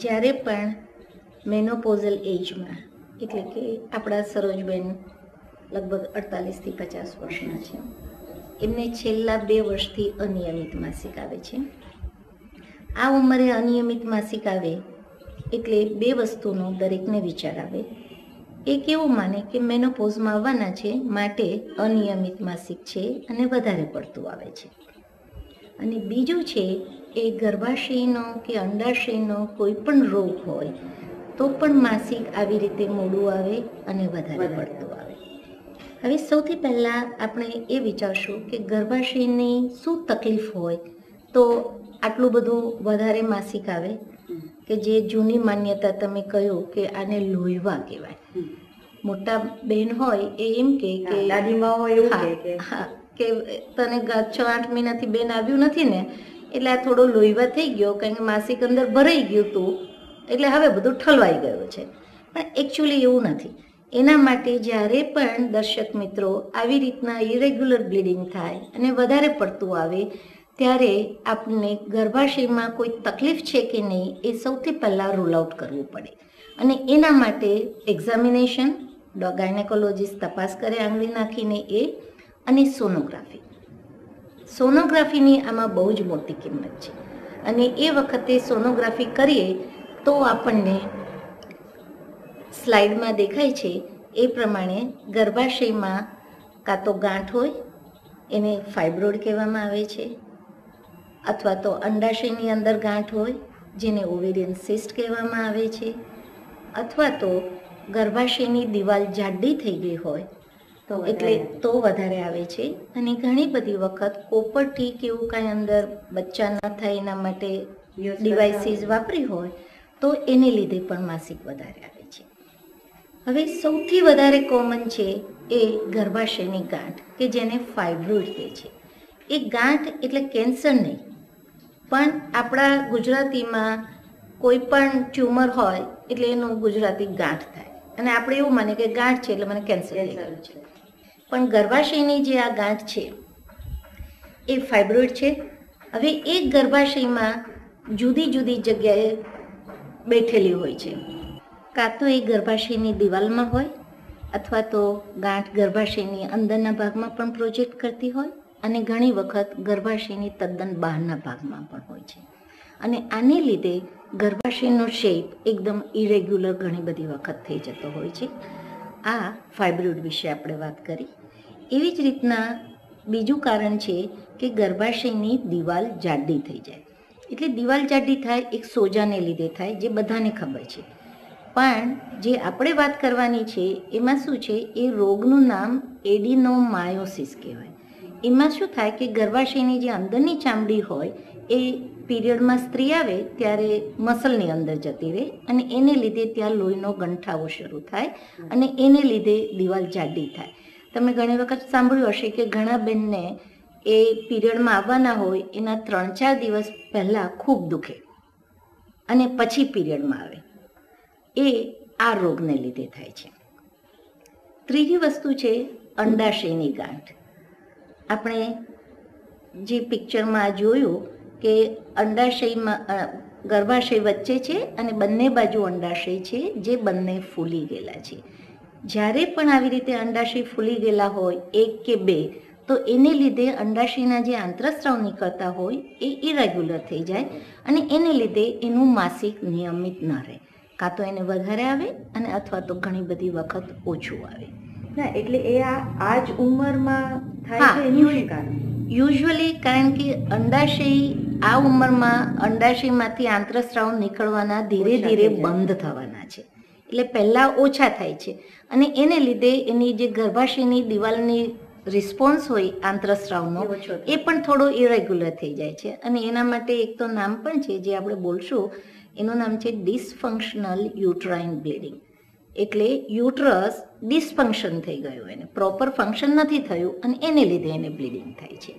જ્યારે પણ મેનોપોઝલ એજમાં એટલે કે આપણા સરોજબેન લગભગ 48 થી 50 વર્ષના છે, એમને છેલ્લા 2 વર્ષથી અનિયમિત માસિક આવે છે. આ ઉંમરે અનિયમિત માસિક આવે એટલે 2 વસ્તુનો દરેકને વિચાર આવે. એક એવું માને કે મેનોપોઝમાં આવવાના છે માટે અનિયમિત માસિક છે અને વધારે પડતું આવે છે. અને બીજું છે એ ગર્ભાશયનો કે અંડાશયનો કોઈ પણ રોગ હોય તો પણ માસિક આવી રીતે મોડું આવે અને વધારે પડતું આવે. હવે સૌથી પહેલાં આપણે એ વિચારશું કે ગર્ભાશયની શું તકલીફ હોય તો આટલું બધું વધારે માસિક આવે, કે જે જૂની માન્યતા તમે કહ્યું કે આને લોહીવા કહેવાય. મોટા બહેન હોય એ એમ કે દાદીમાં હોય એવું કે તને 6-8 મહિનાથી બેન આવ્યું નથી ને એટલે આ થોડો લોહીવા થઈ ગયો, કારણ કે માસિક અંદર ભરાઈ ગયું હતું એટલે હવે બધું ઠલવાઈ ગયું છે. પણ એકચ્યુઅલી એવું નથી. એના માટે જ્યારે પણ દર્શક મિત્રો આવી રીતના ઇરેગ્યુલર બ્લીડિંગ થાય અને વધારે પડતું આવે ત્યારે આપણને ગર્ભાશયમાં કોઈ તકલીફ છે કે નહીં એ સૌથી પહેલાં રૂલ આઉટ કરવું પડે. અને એના માટે એક્ઝામિનેશન, ગાયનેકોલોજીસ્ટ તપાસ કરે આંગળી નાખીને એ, અને સોનોગ્રાફીની આમાં બહુ જ મોટી કિંમત છે. અને એ વખતે સોનોગ્રાફી કરીએ તો આપણને સ્લાઇડમાં દેખાય છે એ પ્રમાણે ગર્ભાશયમાં કાં તો ગાંઠ હોય, એને ફાઇબ્રોઇડ કહેવામાં આવે છે, અથવા તો અંડાશયની અંદર ગાંઠ હોય જેને ઓવેરિયન સિસ્ટ કહેવામાં આવે છે, અથવા તો ગર્ભાશયની દિવાલ જાડી થઈ ગઈ હોય એટલે તો વધારે આવે છે. અને ઘણી બધી વખત કોપરથી કે એવું કાંઈ અંદર બચ્ચા ન થાય એના માટે ડિવાઇસીસ વાપરી હોય તો એને લીધે પણ માસિક વધારે આવે છે. હવે સૌથી વધારે કોમન છે એ ગર્ભાશયની ગાંઠ કે જેને ફાઇબ્રોઇડ કહે છે. એ ગાંઠ એટલે કેન્સર નહીં, પણ આપણા ગુજરાતીમાં કોઈ પણ ટ્યુમર હોય એટલે એનું ગુજરાતી ગાંઠ થાય અને આપણે એવું માને કે ગાંઠ છે એટલે મને કેન્સર થઈ ગયું છે. પણ ગર્ભાશયની જે આ ગાંઠ છે એ ફાઇબ્રોઇડ છે. હવે એ ગર્ભાશયમાં જુદી જુદી જગ્યાએ બેઠેલી હોય છે. કાં તો એ ગર્ભાશયની દિવાલમાં હોય, અથવા તો ગાંઠ ગર્ભાશયની અંદરના ભાગમાં પણ પ્રોજેક્ટ કરતી હોય, અને ઘણી વખત ગર્ભાશયની તદ્દન બહારના ભાગમાં પણ હોય છે. અને આને લીધે ગર્ભાશયનો શેપ એકદમ ઇરેગ્યુલર ઘણી બધી વખત થઈ જતો હોય છે. આ ફાઇબ્રોઇડ વિશે આપણે વાત કરી. એવી જ રીતના બીજું કારણ છે કે ગર્ભાશયની દિવાલ જાડી થઈ જાય. એટલે દિવાલ જાડી થાય એક સોજાને લીધે થાય, જે બધાને ખબર છે. પણ જે આપણે વાત કરવાની છે એમાં શું છે, એ રોગનું નામ એડિનોમાયોસિસ કહેવાય. એમાં શું થાય કે ગર્ભાશયની જે અંદરની ચામડી હોય એ પીરિયડમાં સ્ત્રી આવે ત્યારે મસલની અંદર જતી રહે અને એને લીધે ત્યાં લોહીનો ગંઠાવો શરૂ થાય અને એને લીધે દિવાલ જાડી થાય. તમે ઘણી વખત સાંભળ્યું હશે કે ઘણા બહેનને એ પીરિયડમાં આવવાના હોય એના 3-4 દિવસ પહેલાં ખૂબ દુખે અને પછી પીરિયડમાં આવે. એ આ રોગને લીધે થાય છે. ત્રીજી વસ્તુ છે અંડાશયની ગાંઠ. આપણે જે પિક્ચરમાં જોયું કે અંડાશયમાં ગર્ભાશય વચ્ચે છે અને બંને બાજુ અંડાશય છે જે બંને ફૂલી ગયેલા છે. જ્યારે પણ આવી રીતે અંડાશય ફૂલી ગયેલા હોય 1 કે 2 તો એને લીધે અંડાશયના જે આંતરસ્ત્રાવ નીકળતા હોય એ ઇરેગ્યુલર થઈ જાય અને એને લીધે એનું માસિક નિયમિત ન રહે. કાં તો એને વધારે આવે અને અથવા તો ઘણી બધી વખત ઓછું આવે. ના, એટલે એ આ જ ઉંમરમાં થાય છે એનું શું કારણ? યુઝ્યુઅલી કારણ કે અંડાશય આ ઉંમરમાં અંડાશયમાંથી આંતરસ્ત્રાવ નીકળવાના ધીરે ધીરે બંધ થવાના છે. એટલે પહેલાં ઓછા થાય છે અને એને લીધે એની જે ગર્ભાશયની દિવાલની રિસ્પોન્સ હોય આંતરસ્ત્રાવનો એ પણ થોડો ઇરેગ્યુલર થઈ જાય છે. અને એના માટે એક તો નામ પણ છે જે આપણે બોલશું, એનું નામ છે ડિસફંક્શનલ યુટ્રાઇન બ્લીડિંગ. એટલે યુટ્રસ ડિસફંક્શન થઈ ગયું, એને પ્રોપર ફંક્શન નથી થયું અને એને લીધે એને બ્લીડિંગ થાય છે.